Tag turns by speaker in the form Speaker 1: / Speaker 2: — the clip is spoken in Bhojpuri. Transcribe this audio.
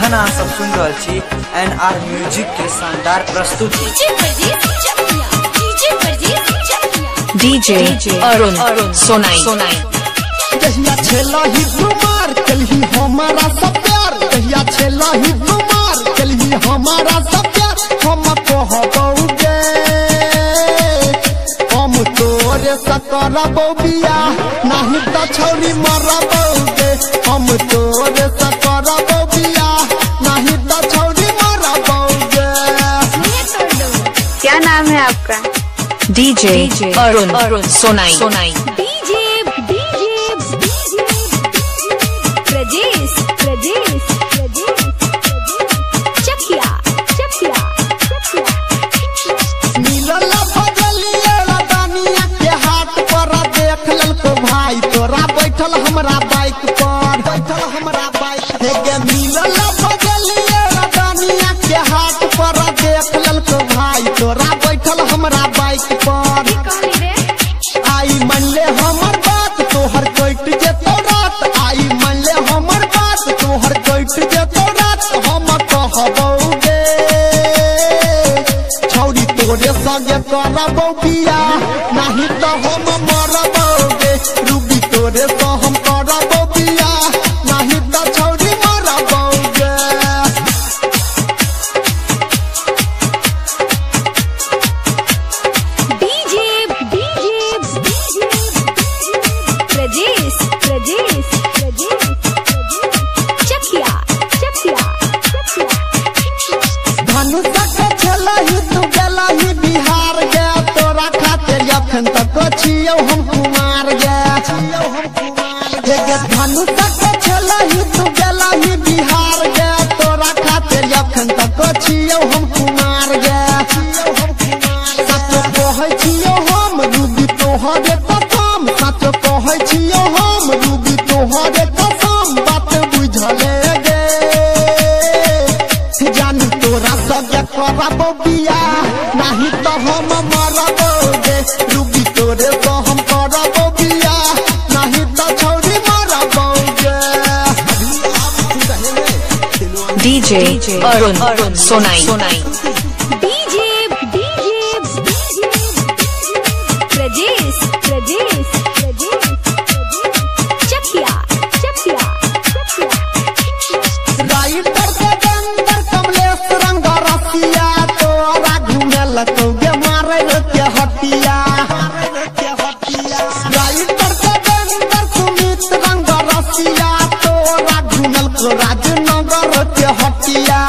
Speaker 1: गाना सब सुन रहा छी एनआर म्यूजिक के शानदार प्रस्तुति।
Speaker 2: डीजे अरुण सोनाई।
Speaker 3: कहिया छेला ही तुम्हार कलही हमारा सब प्यार, कहिया छेला ही तुम्हार कलही हमारा सब प्यार। हम कहबौगे हम तोरे सकरबौ बियाह, नहीं तो छौरी मरबौगे। हम तोरे सकरबौ बियाह, नहीं तो छौरी मरबौगे।
Speaker 2: क्या नाम है आपका? डीजे अरुण सोनाई।
Speaker 3: तोरा बैठल हमरा बाइक पर, बैठल हमरा बाइक हे मिलल बजलिए रानिया के हाथ पर देख ललको भाई। तोरा बैठल हमरा बाइक पर आई मनले हमर बात तोहर कट जेतौ रात, आई मनले हमर बात तोहर कट जेतौ रात। हम कहबौगे छौरी तोरे संगे करबौ बियाह, नहीं तो हम मरबौगे। रूबी तोरे तो हम करबौ बियाह, नहीं तो छौरी मरबौगे। धनुषा के छलही तू गेलही बिहार गे, तोरा खातिर अखन तक छियौ हम कुमार गे। धनुषा के छलही तू गेलही बिहार गे, तोरा खातिर अखन तक छियौ हम कुमार गे। सच कहै छियौ हम रूबी तोहरे कसम, सच कहै छियौ हम रूबी तोहरे कसम। बात बुझले गे जानू तोरा संगे करबौ बियाह, नहीं तो हम मरबौगे। रूबी तोरे तो हम करबौ बियाह, नहीं तो छौरी मरबौगे।
Speaker 2: डीजे अरुण सोनाई।
Speaker 3: राइटर के अंदर कमलेश रंग रसिया, तोरा घूमे लगे मारे के हटिया। राइटर के अंदर सुमित रंग रसिया, तोरा घूमल राजनगर के हटिया।